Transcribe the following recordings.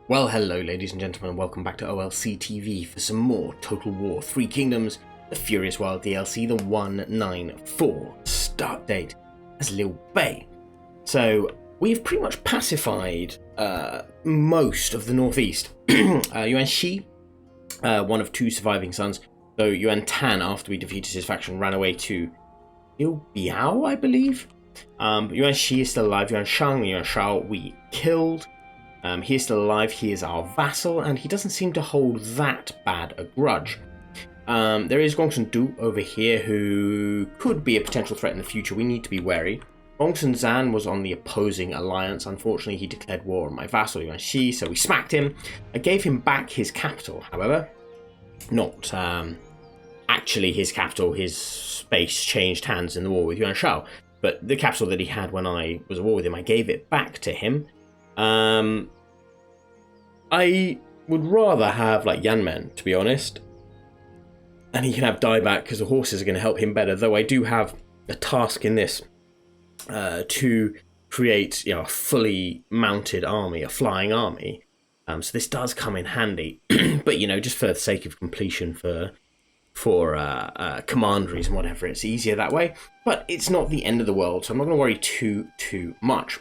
Well, hello ladies and gentlemen, and welcome back to OLC TV for some more Total War 3 Kingdoms, the Furious Wild DLC, the 194 start date as Liu Bei. So, we've pretty much pacified most of the northeast. Yuan Shi, one of two surviving sons, though Yuan Tan, after we defeated his faction, ran away to Liu Bei, I believe. Yuan Shi is still alive. Yuan Shang and Yuan Shao we killed. He is still alive, he is our vassal, and he doesn't seem to hold that bad a grudge. There is Gongsun Du over here, who could be a potential threat in the future. We need to be wary. Gongsun Zan was on the opposing alliance. Unfortunately, he declared war on my vassal Yuan Shi, so we smacked him. I gave him back his capital, however. Not actually his capital. His space changed hands in the war with Yuan Shao, but the capital that he had when I was at war with him, I gave it back to him. I would rather have like Yanmen, to be honest, and he can have dieback because the horses are going to help him better, though I do have a task in this to create a fully mounted army, a flying army, so this does come in handy. But just for the sake of completion, for commanderies and whatever, it's easier that way, but it's not the end of the world, so I'm not going to worry too much.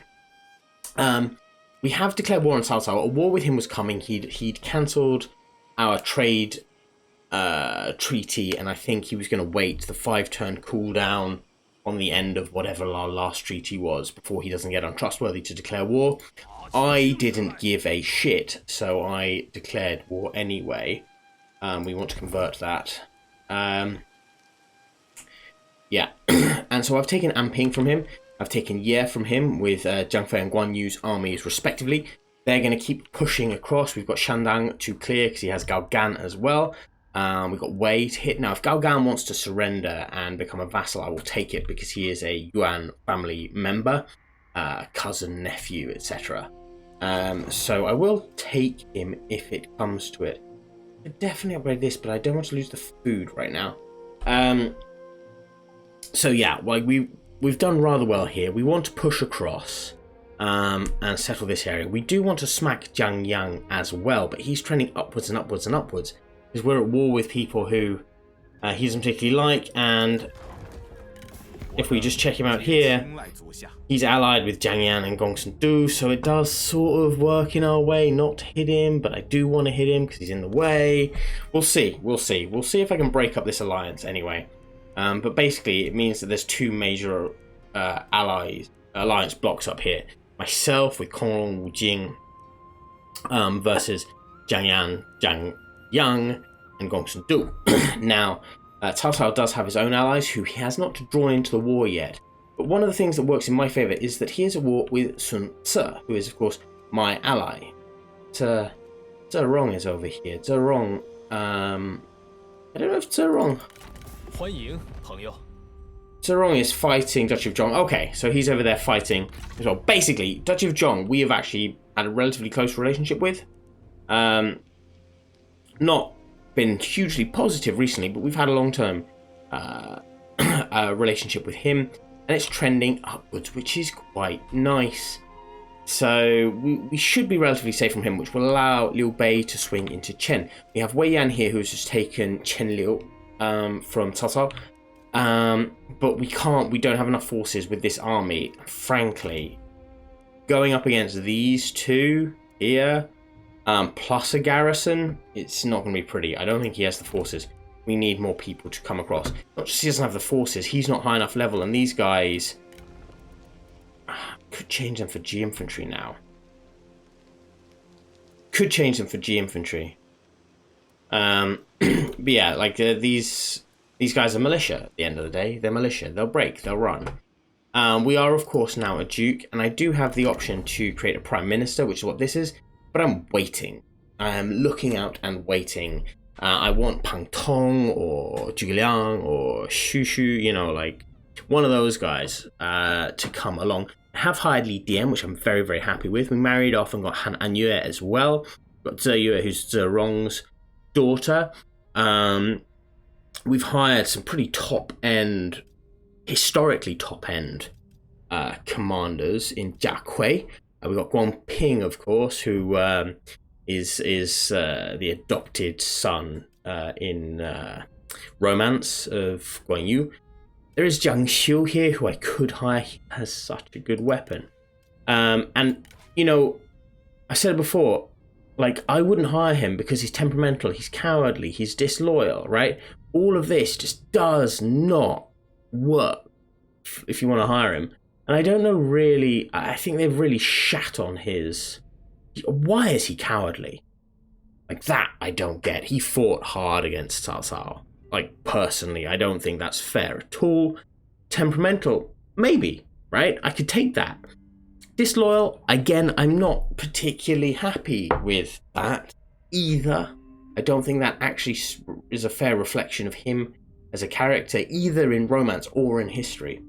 We have declared war on Cao Cao. A war with him was coming. He'd cancelled our trade treaty, and I think he was going to wait the 5-turn cooldown on the end of whatever our last treaty was before he doesn't get untrustworthy to declare war. I didn't give a shit, so I declared war anyway. We want to convert that. Yeah, and so I've taken Anping from him. I've taken Ye from him with Jiang Fei and Guan Yu's armies respectively. They're going to keep pushing across. We've got Shandang to clear because he has Gao Gan as well. We've got Wei to hit. Now, if Gao Gan wants to surrender and become a vassal, I will take it because he is a Yuan family member, cousin, nephew, etc. So I will take him if it comes to it. I definitely upgrade this, but I don't want to lose the food right now. So yeah, We've done rather well here. We want to push across and settle this area. We do want to smack Jiang Yang as well, but he's trending upwards and upwards and upwards because we're at war with people who he doesn't particularly like, and if we just check him out here, he's allied with Jiang Yan and Gongsun Du, so it does sort of work in our way not to hit him, but I do want to hit him because he's in the way. We'll see. We'll see if I can break up this alliance anyway. But basically, it means that there's two major alliance blocks up here. Myself with Konglong Wu Jing versus Jiang Yan, Jiang Yang, and Gongsun Du. Now, Cao Cao does have his own allies who he has not drawn into the war yet. But one of the things that works in my favour is that he is at war with Sun Ce, who is, of course, my ally. Zerong is over here. Zerong, I don't know if Zerong... Zerong is fighting Duchy of Zhong. Okay, so he's over there fighting as well. Basically, Duchy of Zhong we have actually had a relatively close relationship with. Not been hugely positive recently, but we've had a long-term relationship with him, and it's trending upwards, which is quite nice. So we should be relatively safe from him, which will allow Liu Bei to swing into Chen. We have Wei Yan here, who's just taken Chen Liu from Cao Cao, but we don't have enough forces with this army. Frankly, going up against these two here, plus a garrison, it's not going to be pretty. I don't think he has the forces. We need more people to come across. Not just he doesn't have the forces, he's not high enough level, and these guys could change them for G infantry now. Could change them for G infantry. But yeah, like these guys are militia at the end of the day. They're militia. They'll break. They'll run. We are, of course, now a duke, and I do have the option to create a prime minister, which is what this is, but I'm waiting. I'm looking out and waiting. I want Pang Tong or Zhuge Liang or Xu Xu, like one of those guys to come along. I have hired Li Dian, which I'm very, very happy with. We married off and got Han Anyue as well. Got Ze Yue, who's Zerong's daughter. We've hired some pretty top-end, historically top-end commanders in Jia Kui. We've got Guang Ping, of course, who is the adopted son in Romance of Guan Yu. There is Jiang Xiu here, who I could hire. He has such a good weapon. And, you know, I said it before, like, I wouldn't hire him because he's temperamental, he's cowardly, he's disloyal, right? All of this just does not work if you want to hire him. And I don't know really, I think they've really shat on his... Why is he cowardly? Like, that I don't get. He fought hard against Cao Cao. Like, personally, I don't think that's fair at all. Temperamental, maybe, right? I could take that. Disloyal, again, I'm not particularly happy with that either. I don't think that actually is a fair reflection of him as a character, either in Romance or in history.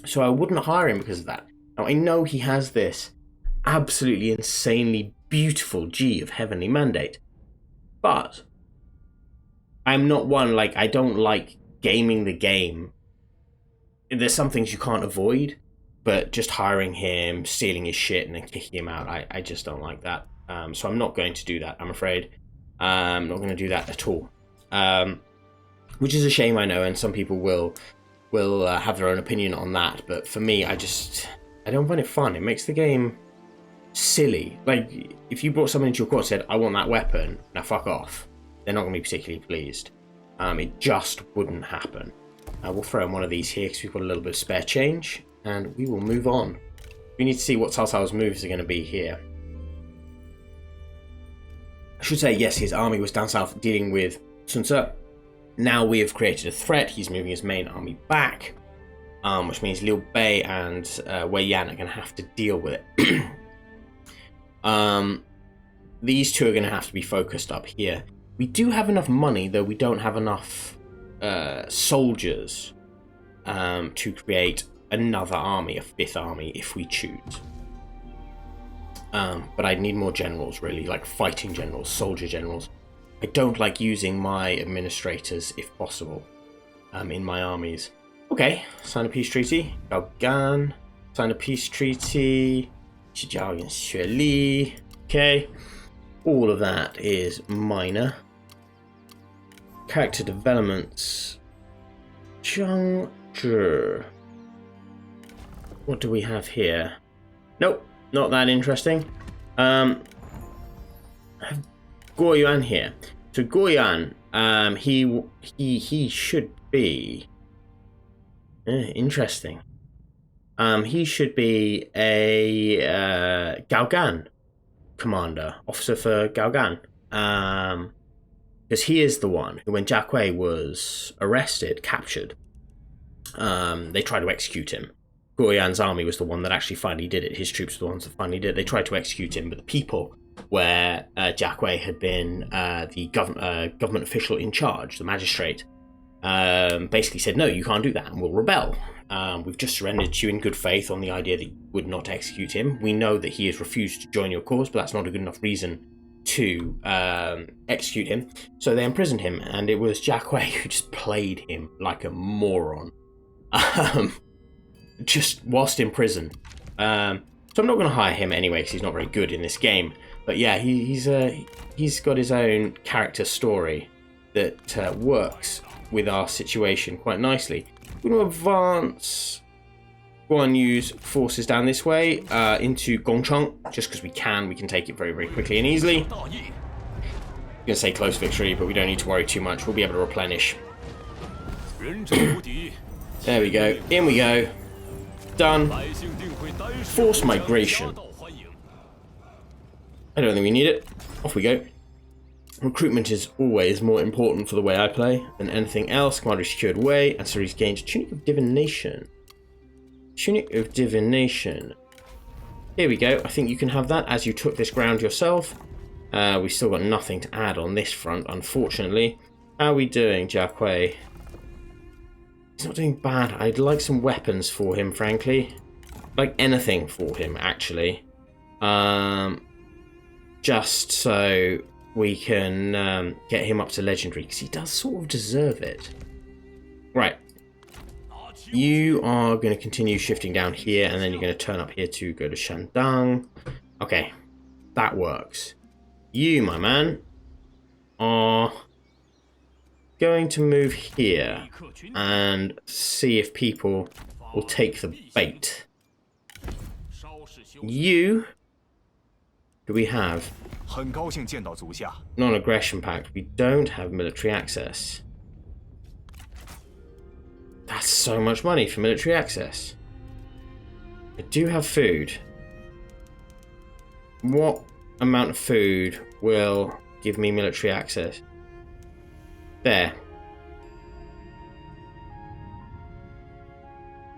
So I wouldn't hire him because of that. Now, I know he has this absolutely insanely beautiful G of Heavenly Mandate, but I'm not one, like, I don't like gaming the game. There's some things you can't avoid, but just hiring him, stealing his shit, and then kicking him out, I just don't like that. So I'm not going to do that, I'm afraid. I'm not going to do that at all. Which is a shame, I know, and some people will have their own opinion on that, but for me, I don't find it fun. It makes the game silly. Like, if you brought someone into your court and said, I want that weapon, now fuck off, they're not going to be particularly pleased. It just wouldn't happen. We'll throw in one of these here because we've got a little bit of spare change, and we will move on. We need to see what Cao Cao's moves are going to be here. I should say, yes, his army was down south dealing with Sun Ce. Now we have created a threat. He's moving his main army back, which means Liu Bei and Wei Yan are going to have to deal with it. These two are going to have to be focused up here. We do have enough money, though we don't have enough soldiers to create another army, a fifth army, if we choose. But I need more generals, really, like fighting generals, soldier generals. I don't like using my administrators, if possible, in my armies. Okay, sign a peace treaty. Gao Gan, sign a peace treaty. Jiao and Xue Li. Okay, all of that is minor. Character developments. Zhang Zhi. What do we have here? Nope, not that interesting. I have Guo Yuan here. So Guo Yuan, he should be interesting. He should be a Gao Gan commander, officer for Gao Gan. Because he is the one who, when Jia Kui was arrested, captured, they tried to execute him. Guo Yan's army was the one that actually finally did it. His troops were the ones that finally did it. They tried to execute him, but the people where Jia Kui had been the government official in charge, the magistrate, basically said, no, you can't do that, and we'll rebel. We've just surrendered to you in good faith on the idea that you would not execute him. We know that he has refused to join your cause, but that's not a good enough reason to execute him. So they imprisoned him, and it was Jia Kui who just played him like a moron. Just whilst in prison. So I'm not going to hire him anyway, because he's not very good in this game. But yeah, he's got his own character story that works with our situation quite nicely. We're going to advance Guan Yu's forces down this way into Gongcheng, just because we can take it very, very quickly and easily. I'm going to say close victory, but we don't need to worry too much. We'll be able to replenish. There we go. In we go. Done. Forced migration. I don't think we need it. Off we go. Recruitment is always more important for the way I play than anything else. Commander is secured away, and so he's gained Tunic of Divination. Tunic of Divination. Here we go. I think you can have that as you took this ground yourself. We've still got nothing to add on this front, unfortunately. How are we doing, Jia Kui? He's not doing bad. I'd like some weapons for him, frankly. Like anything for him, actually. Just so we can get him up to legendary, because he does sort of deserve it. Right. You are going to continue shifting down here, and then you're going to turn up here to go to Shandong. Okay, that works. You, my man, are going to move here and see if people will take the bait. You, do we have non-aggression pact? We don't have military access. That's so much money for military access. I do have food. What amount of food will give me military access? There.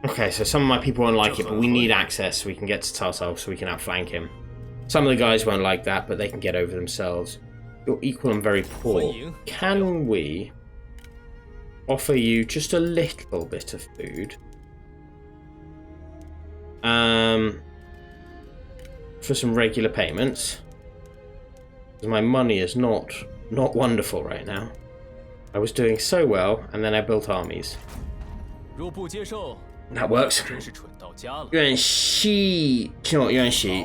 Okay, so some of my people won't like it, but we need access so we can get to Cao Cao so we can outflank him. Some of the guys won't like that, but they can get over themselves. You're equal and very poor. Can we offer you just a little bit of food? For some regular payments. Because my money is not wonderful right now. I was doing so well, and then I built armies. That works. 愿惜，听我愿惜。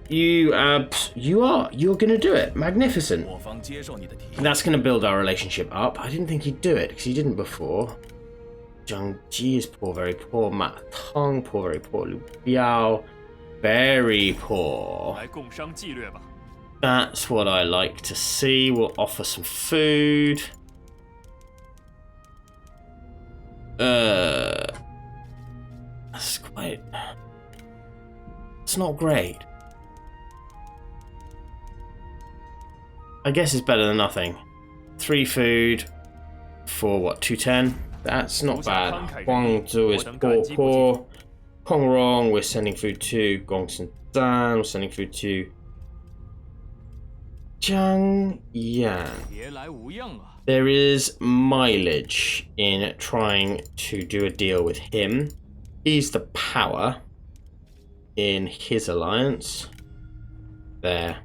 You're gonna do it. Magnificent. That's gonna build our relationship up. I didn't think he'd do it because he didn't before. Zhang Ji is poor, very poor. Ma Tong, poor, very poor. Liu Biao, very poor. That's what I like to see. We'll offer some food. That's quite... It's not great. I guess it's better than nothing. 3 food for what, 210? That's not bad. Guangzhou is poor. Kongrong, we're sending food to. Gongsun Dan, we're sending food to. Jiangyan. There is mileage in trying to do a deal with him. He's the power in his alliance. There.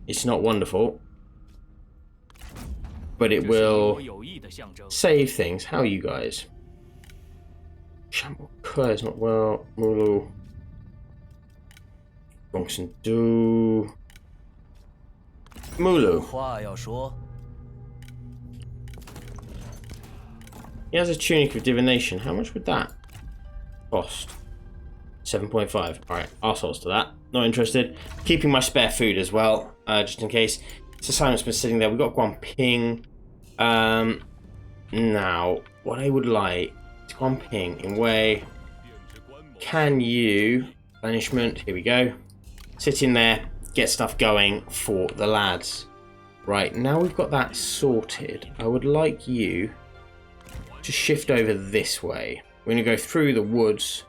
It's not wonderful, but it will save things. How are you guys? Shambuke is not well. Mulu. Gongsun Du. Mulu. He has a tunic of divination. How much would that cost? 7.5. Alright, arseholes to that. Not interested. Keeping my spare food as well, just in case. Simon's been sitting there. We've got Guangping. Now, what I would like is Guangping in Wei. Can you... Banishment, here we go. Sit in there, get stuff going for the lads. Right, now we've got that sorted. I would like you to shift over this way. We're going to go through the woods,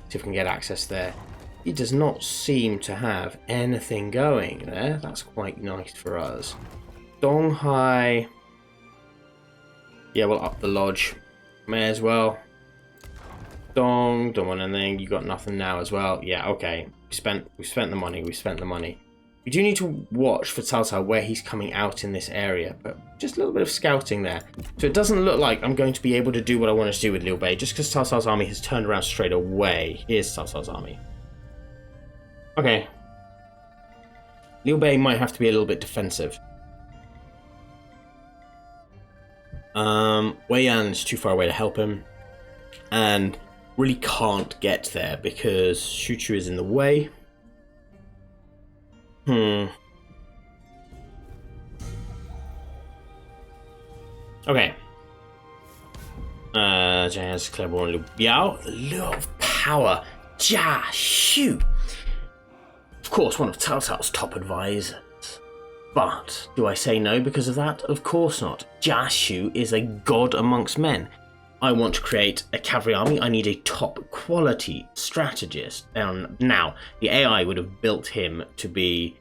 see if we can get access there. He does not seem to have anything going there. That's quite nice for us. Donghai. Yeah, we'll up the lodge. May as well. Don't want anything. You got nothing now as well. Yeah, okay. We spent the money. We spent the money. We do need to watch for Cao Cao where he's coming out in this area, but just a little bit of scouting there. So it doesn't look like I'm going to be able to do what I want to do with Liu Bei, just because Cao Cao's army has turned around straight away. Here's Cao Cao's army. Okay. Liu Bei might have to be a little bit defensive. Wei Yan is too far away to help him. And really can't get there because Xu Chu is in the way. Okay. Zhang has Claiborne Liu Biao. The lure of power. Jia Xu. Of course, one of Cao Cao's top advisors. But do I say no because of that? Of course not. Jia Xu is a god amongst men. I want to create a cavalry army. I need a top quality strategist. Now, the AI would have built him to be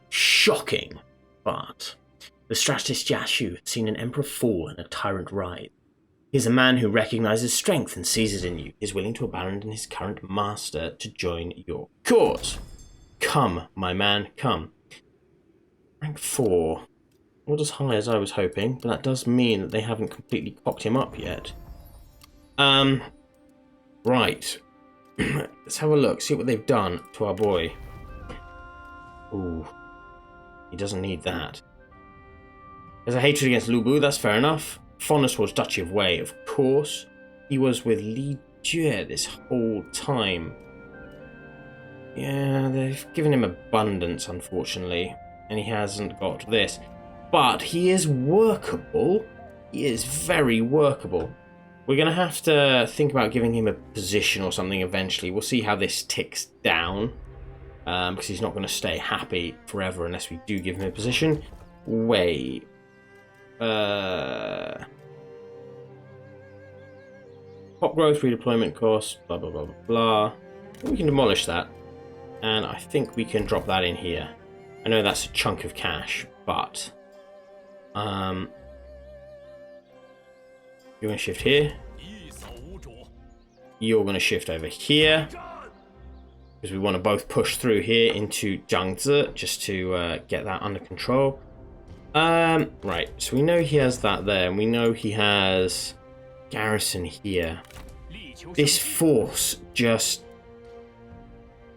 shocking, but the strategist Jia Xu has seen an emperor fall and a tyrant rise. He is a man who recognizes strength and sees it in you. He is willing to abandon his current master to join your cause. Come, my man, come. Rank 4. Not as high as I was hoping, but that does mean that they haven't completely cocked him up yet. Right. Let's have a look, see what they've done to our boy. Ooh, he doesn't need that. There's a hatred against Liu Bei, that's fair enough. Fondness towards Duchy of Wei, of course. He was with Li Jue this whole time. Yeah, they've given him abundance, unfortunately, and he hasn't got this. But he is workable. He is very workable. We're going to have to think about giving him a position or something eventually. We'll see how this ticks down, because he's not going to stay happy forever unless we do give him a position. Wait. Pop growth, redeployment costs, blah, blah, blah, blah, blah. We can demolish that. And I think we can drop that in here. I know that's a chunk of cash, but... you're going to shift here. You're going to shift over here. Because we want to both push through here into Jiangzi, just to get that under control. Right, so we know he has that there, and we know he has garrison here. This force just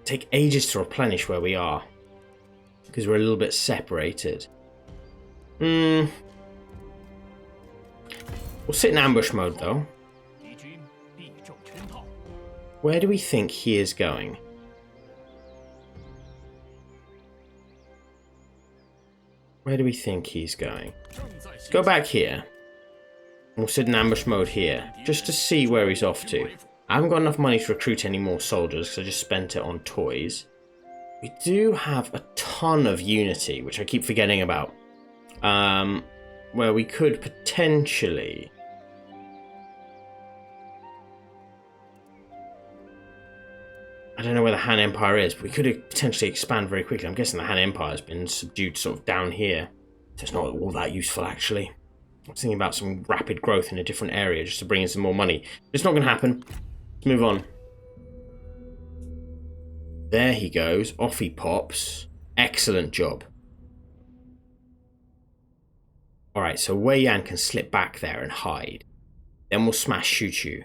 take ages to replenish where we are, because we're a little bit separated. We'll sit in ambush mode though. Where do we think he is going? Where do we think he's going? Let's go back here. We'll sit in ambush mode here, just to see where he's off to. I haven't got enough money to recruit any more soldiers, because I just spent it on toys. We do have a ton of unity, which I keep forgetting about. Where we could potentially... I don't know where the Han Empire is, but we could potentially expand very quickly. I'm guessing the Han Empire has been subdued sort of down here. So it's not all that useful, actually. I was thinking about some rapid growth in a different area just to bring in some more money. It's not going to happen. Let's move on. There he goes. Off he pops. Excellent job. Alright, so Wei Yan can slip back there and hide. Then we'll smash Shuchu.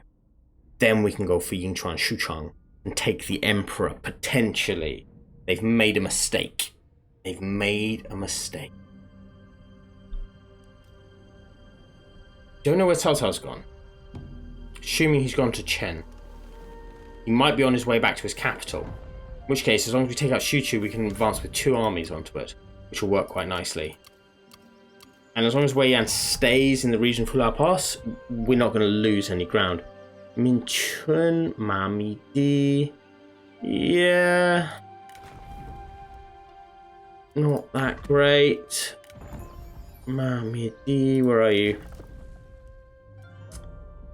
Then we can go for Yingchuan Shuchang and take the Emperor, potentially. They've made a mistake. They've made a mistake. Don't know where Cao Cao's gone. Assuming he's gone to Chen. He might be on his way back to his capital. In which case, as long as we take out Shuchu, we can advance with 2 armies onto it, which will work quite nicely. And as long as Wei Yan stays in the region of Hulao Pass, we're not going to lose any ground. Min Chun, Mami Di. Yeah. Not that great. Mami Di, where are you?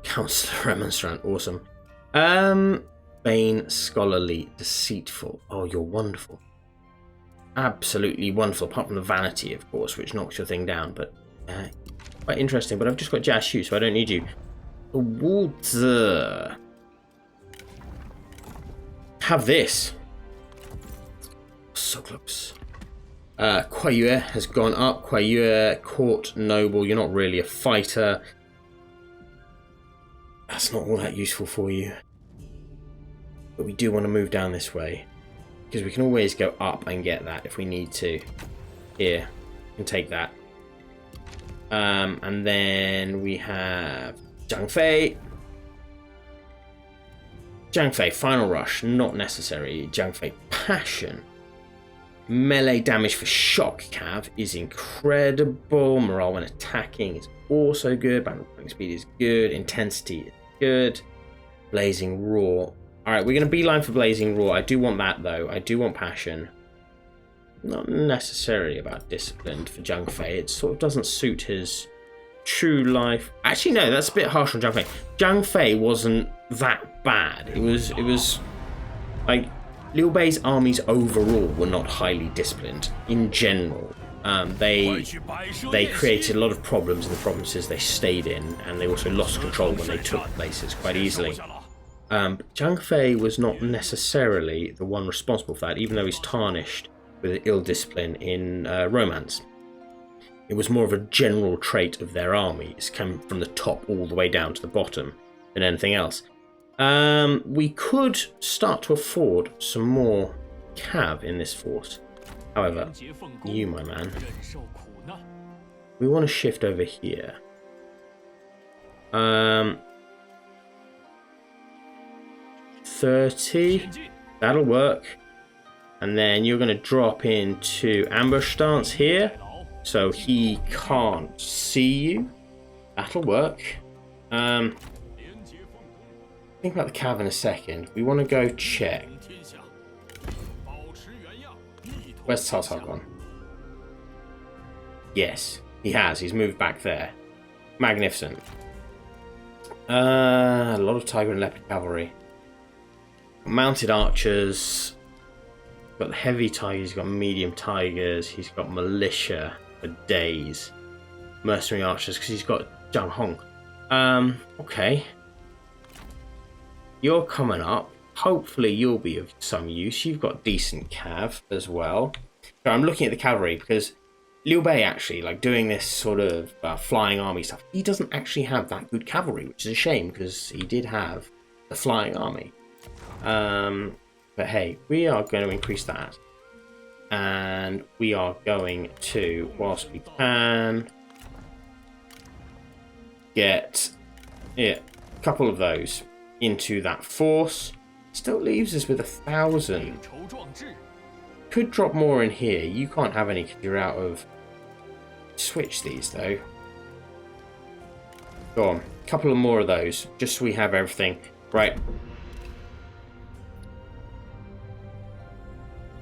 Counselor Remonstrant, awesome. Bane, Scholarly, Deceitful. Oh, you're wonderful. Absolutely wonderful, apart from the vanity, of course, which knocks your thing down, but quite interesting. But I've just got Jia Xu, so I don't need you. Wu Zi. Have this. So close. Kuai Yue has gone up. Kuai Yue, Court Noble, you're not really a fighter. That's not all that useful for you. But we do want to move down this way, because we can always go up and get that if we need to. Here, we can take that. And then we have Zhang Fei. Zhang Fei, Final Rush, not necessary. Zhang Fei, Passion. Melee damage for Shock Cav is incredible. Morale when attacking is also good. Battle speed is good. Intensity is good. Blazing Roar. Alright, we're going to beeline for Blazing Roar. I do want that, though. I do want Passion. Not necessarily about Disciplined for Zhang Fei. It sort of doesn't suit his true life. Actually, no, that's a bit harsh on Zhang Fei. Zhang Fei wasn't that bad. It was like Liu Bei's armies overall were not highly disciplined in general. They created a lot of problems in the provinces they stayed in, and they also lost control when they took places quite easily. Zhang Fei was not necessarily the one responsible for that, even though he's tarnished with ill discipline in romance. It was more of a general trait of their armies, came from the top all the way down to the bottom, than anything else. We could start to afford some more cav in this force. However, you, my man, we want to shift over here. 30, that'll work. And then you're going to drop into ambush stance here, so he can't see you. That'll work. Think about the cav in a second. We want to go check. Where's Cao Cao gone? Yes, he has. He's moved back there. Magnificent. A lot of tiger and leopard cavalry. Mounted archers. Got heavy tigers. He's got medium tigers. He's got militia for days. Mercenary archers because he's got Zhang Hong. Okay. You're coming up. Hopefully you'll be of some use. You've got decent cav as well. So I'm looking at the cavalry because Liu Bei actually, like doing this sort of flying army stuff, he doesn't actually have that good cavalry, which is a shame because he did have the flying army. But hey, we are going to increase that. And we are going to, whilst we can, get a couple of those into that force. Still leaves us with 1,000. Could drop more in here. You can't have any because you're out of... Switch these though. Go on. A couple of more of those. Just so we have everything. Right.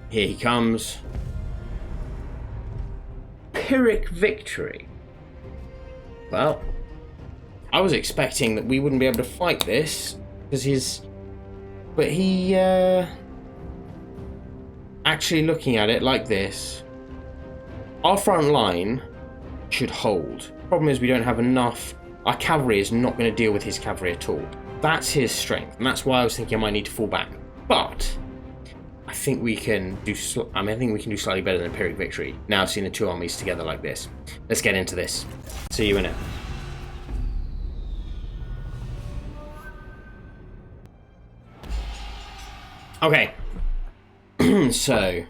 Here he comes. Pyrrhic victory. Well, I was expecting that we wouldn't be able to fight this because he's... But he, actually looking at it like this, our front line should hold. Problem is we don't have enough. Our cavalry is not going to deal with his cavalry at all. That's his strength, and that's why I was thinking I might need to fall back. But I think we can do. I think we can do slightly better than Pyrrhic victory. Now seeing the two armies together like this. Let's get into this. See you in it. Okay, so,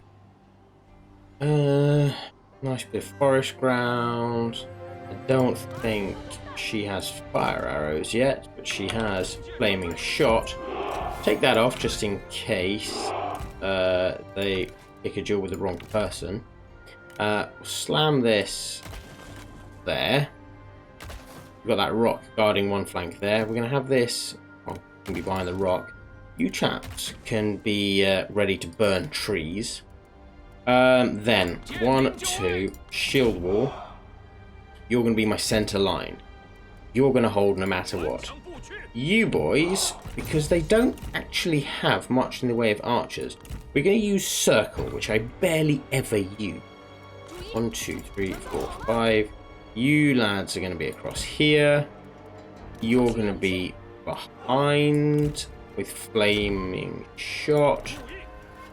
nice bit of forest ground. I don't think she has fire arrows yet, but she has flaming shot. Take that off just in case they pick a duel with the wrong person. Slam this there. We've got that rock guarding one flank there. We're going to have this, well, can be behind the rock. You chaps can be ready to burn trees. Then, 1, 2, shield wall. You're going to be my center line. You're going to hold no matter what. You boys, because they don't actually have much in the way of archers, we're going to use circle, which I barely ever use. 1, 2, 3, 4, 5. You lads are going to be across here. You're going to be behind with flaming shot.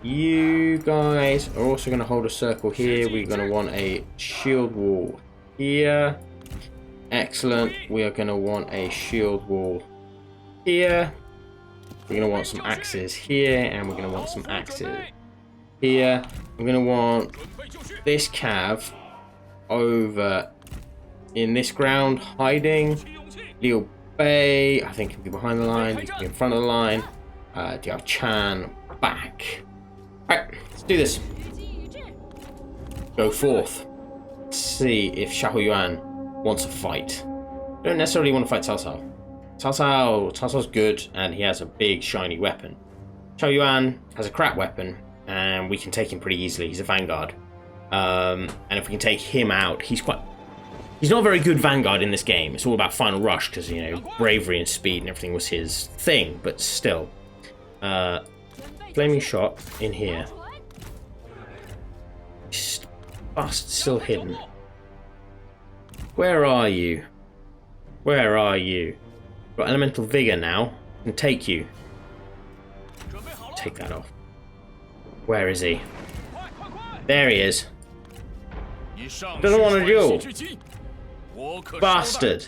You guys are also going to hold a circle here. We're going to want a shield wall here. Excellent. We are going to want a shield wall here. We're going to want some axes here, and we're going to want some axes here. We're going to want this cav over in this ground, hiding. Liu Bei, I think, can be behind the line. He can be in front of the line. Do you have Chen back? Alright, let's do this. Go forth. Let's see if Xiahou Yuan wants a fight. I don't necessarily want to fight Cao Cao. Cao Cao's good, and he has a big shiny weapon. Xiahou Yuan has a crap weapon, and we can take him pretty easily. He's a vanguard. And if we can take him out, he's not a very good vanguard in this game. It's all about final rush because, you know, bravery and speed and everything was his thing. But still, flaming shot in here. Bust still hidden. Where are you? Where are you? Got elemental vigor now. Can take you. Take that off. Where is he? There he is. Doesn't want to duel. Bastard.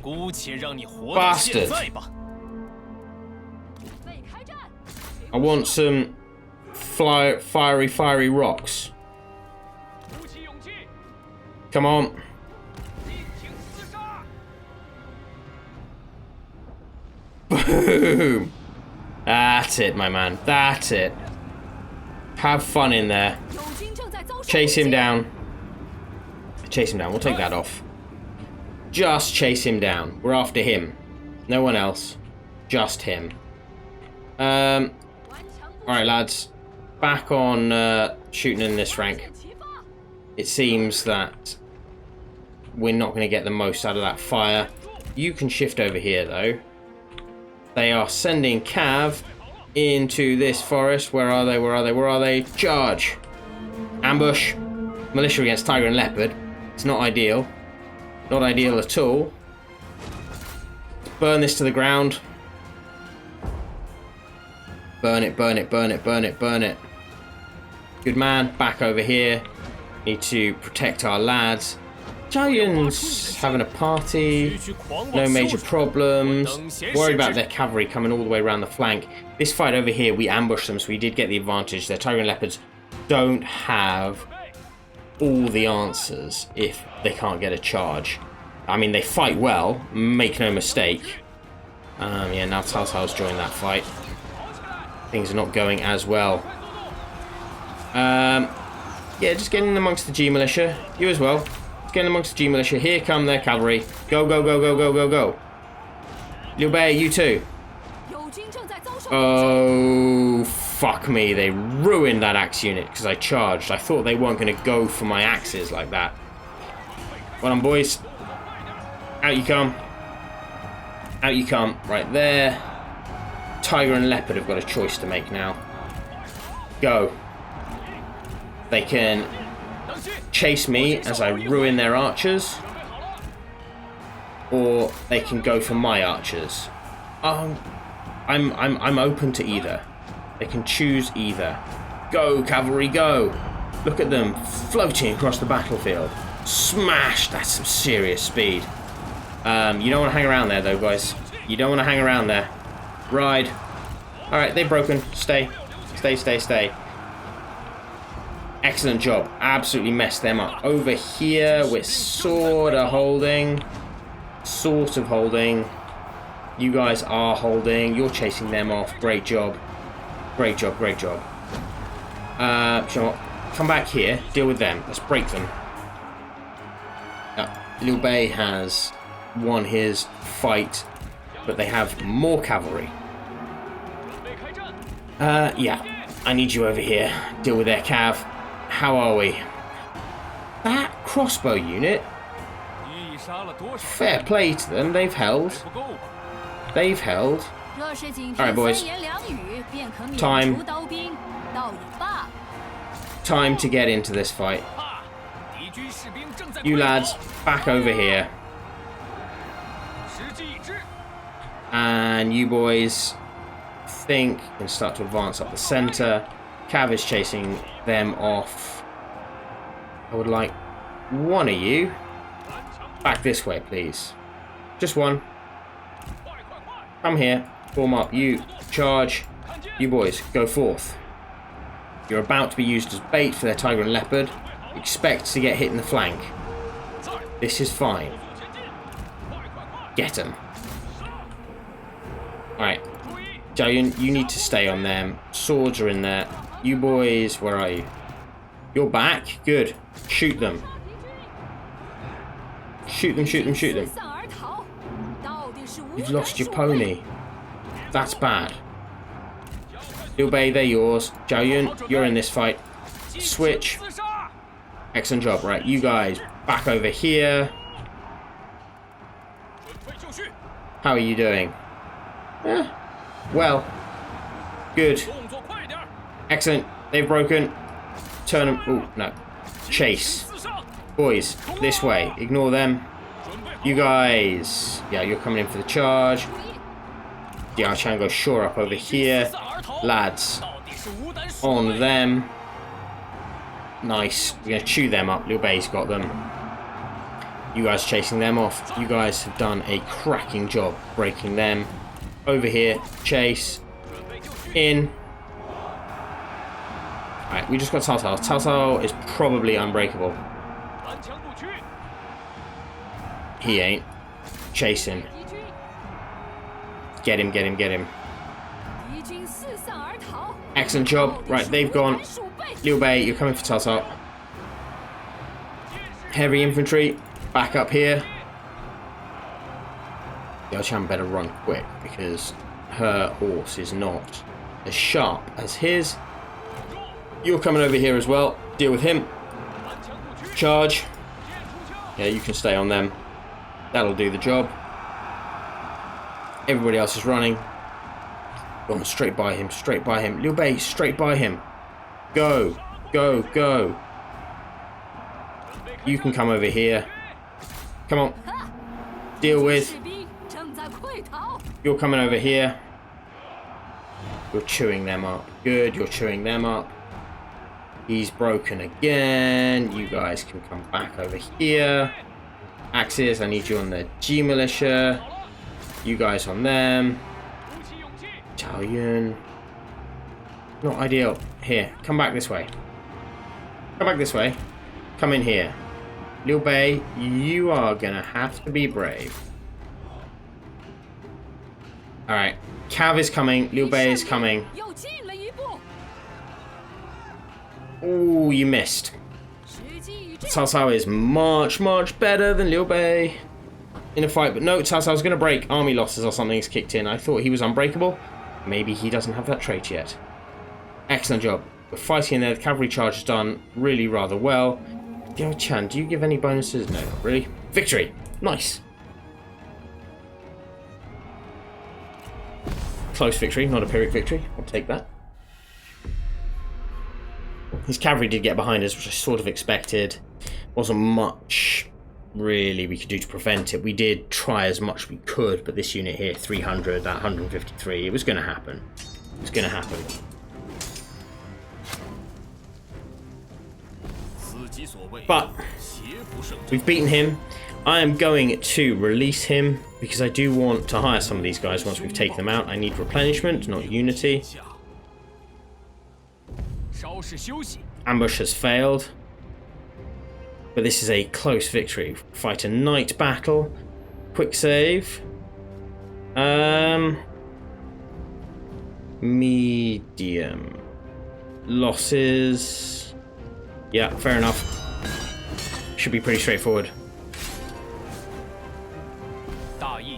Bastard. I want some fiery rocks. Come on. Boom. That's it, my man. That's it. Have fun in there. Chase him down. Chase him down. We'll take that off. Just chase him down. We're after him. No one else. Just him. Alright, lads. Back on shooting in this rank. It seems that we're not going to get the most out of that fire. You can shift over here, though. They are sending Cav into this forest. Where are they? Where are they? Where are they? Charge! Ambush. Militia against Tiger and Leopard. It's not ideal. Not ideal at all. Burn this to the ground. Burn it, burn it, burn it, burn it, burn it. Good man. Back over here. Need to protect our lads. Italians having a party. No major problems. Worried about their cavalry coming all the way around the flank. This fight over here, we ambushed them, so we did get the advantage. Their Tiger and Leopards don't have all the answers if they can't get a charge. I mean, they fight well, make no mistake. Yeah, now Cao Cao's joined that fight. Things are not going as well. Yeah, just getting amongst the G militia. You as well. Just getting amongst the G militia. Here come their cavalry. Go, go, go, go, go, go, go. Liu Bei, you too. Oh, fuck me. They ruined that axe unit because I charged. I thought they weren't going to go for my axes like that. Well done, boys. Out you come. Out you come. Right there. Tiger and Leopard have got a choice to make now. Go. They can chase me as I ruin their archers, or they can go for my archers. I'm open to either. They can choose either. Go, cavalry, go! Look at them floating across the battlefield. Smash! That's some serious speed. You don't want to hang around there, though, guys. You don't want to hang around there. Ride. All right, they've broken. Stay. Stay, stay, stay. Excellent job. Absolutely messed them up. Over here, we're sort of holding. Sort of holding. You guys are holding. You're chasing them off. Great job. Great job, great job. You know what? Come back here. Deal with them. Let's break them. Liu Bei has won his fight, but they have more cavalry. Yeah. I need you over here. Deal with their cav. How are we? That crossbow unit, fair play to them. They've held. They've held. Alright, boys. Time. Time to get into this fight. You lads, back over here. And you boys think and start to advance up the center. Cav is chasing them off. I would like one of you back this way, please. Just one. Come here. Form up. You charge. You boys go forth. You're about to be used as bait for their Tiger and Leopard. Expect to get hit in the flank. This is fine. Get them. Alright. Jiayun, you need to stay on them. Swords are in there. You boys, where are you? You're back? Good. Shoot them. Shoot them, shoot them, shoot them. You've lost your pony. That's bad. Liu Bei, they're yours. Jiayun, you're in this fight. Switch. Excellent job. Right, you guys, back over here. How are you doing? Well. Good. Excellent. They've broken. Turn them. Oh, no. Chase. Boys, this way. Ignore them. You guys. Yeah, you're coming in for the charge. Yeah, I'll try and go shore up over here. Lads. On them. Nice. We're going to chew them up. Liu Bei's got them. You guys chasing them off. You guys have done a cracking job breaking them. Over here. Chase. In. Alright, we just got Cao Cao. Cao Cao is probably unbreakable. He ain't. Chase him. Get him, get him, get him. Excellent job. Right, they've gone. Liu Bei, you're coming for Cao Cao. Heavy infantry, back up here. Yao Chan better run quick because her horse is not as sharp as his. You're coming over here as well. Deal with him. Charge. Yeah, you can stay on them. That'll do the job. Everybody else is running. Go on, straight by him, straight by him. Liu Bei, straight by him. Go, go, go. You can come over here. Come on. Deal with. You're coming over here. You're chewing them up. Good, you're chewing them up. He's broken again. You guys can come back over here. Axis, I need you on the G militia. You guys on them. Italian. Not ideal. Here, come back this way. Come back this way. Come in here. Liu Bei, you are gonna have to be brave. Alright. Cav is coming. Liu Bei is coming. Ooh, you missed. Cao Cao is much, much better than Liu Bei in a fight. But no, Cao Cao's going to break. Army losses or something's kicked in. I thought he was unbreakable. Maybe he doesn't have that trait yet. Excellent job. We're fighting in there. The cavalry charge is done really rather well. Yao Chan, do you give any bonuses? No, not really. Victory. Nice. Close victory, not a Pyrrhic victory. I'll take that. His cavalry did get behind us, which I sort of expected. Wasn't much, really, we could do to prevent it. We did try as much as we could, but this unit here, 300, that 153, it was going to happen. It was going to happen. But we've beaten him. I am going to release him because I do want to hire some of these guys once we've taken them out. I need replenishment, not unity. Ambush has failed. But this is a close victory. Fight a night battle. Quick save. Medium. Losses. Yeah, fair enough. Should be pretty straightforward.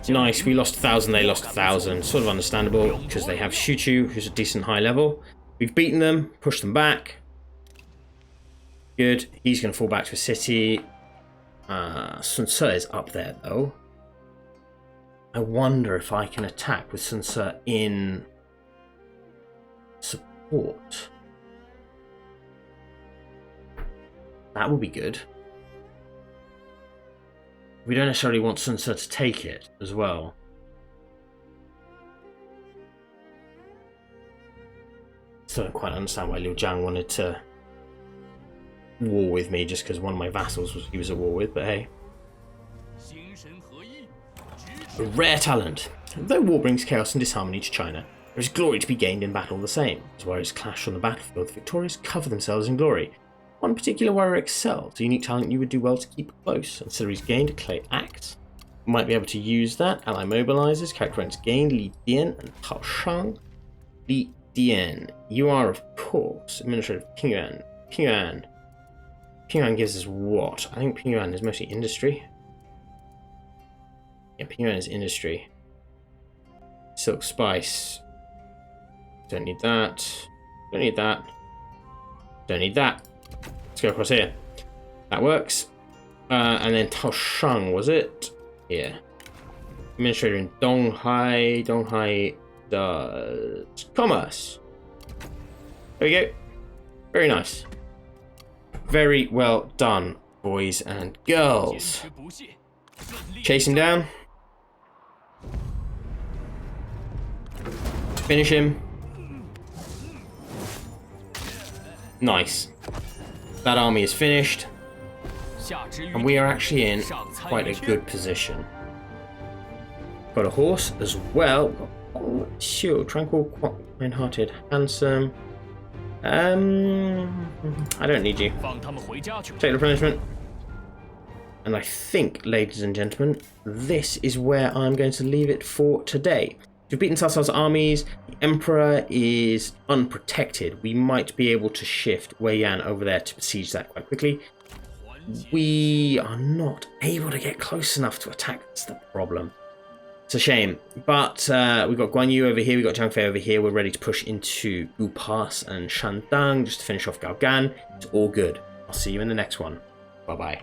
Nice, we lost 1,000, they lost 1,000. Sort of understandable, because they have Shuchu, who's a decent high level. We've beaten them, pushed them back. Good, he's going to fall back to a city. Sun Ce is up there, though. I wonder if I can attack with Sun Ce in support. That would be good. We don't necessarily want Sun Ce to take it as well. Still don't quite understand why Liu Jiang wanted to war with me just because one of my vassals he was at war with, but hey. A rare talent. Though war brings chaos and disharmony to China, there is glory to be gained in battle the same. As warriors clash on the battlefield, the victorious cover themselves in glory. One particular warrior excels, a unique talent you would do well to keep close. Consider he's gained a clay axe. You might be able to use that. Ally mobilizes, character ranks gained, Li Dian and Tao Shang. Li Dian, you are of course administrative Pingyuan. Pingyuan gives us what? I think Pingyuan is mostly industry. Yeah, Pingyuan is industry. Silk spice. Don't need that. Don't need that. Don't need that. Let's go across here. That works. And then Tao Shang, was it? Yeah. Administrator in Donghai. Donghai does commerce. There we go. Very nice. Very well done, boys and girls. Chase him down. Finish him. Nice. That army is finished. And we are actually in quite a good position. Got a horse as well. Shield, tranquil, kind-hearted, handsome. I don't need you. Take the punishment. And I think, ladies and gentlemen, this is where I'm going to leave it for today. We've beaten Cao Cao's armies. The Emperor is unprotected. We might be able to shift Wei Yan over there to besiege that quite quickly. We are not able to get close enough to attack. That's the problem. It's a shame. But we've got Guan Yu over here. We've got Zhang Fei over here. We're ready to push into Wu Pass and Shandong just to finish off Gao Gan. It's all good. I'll see you in the next one. Bye-bye.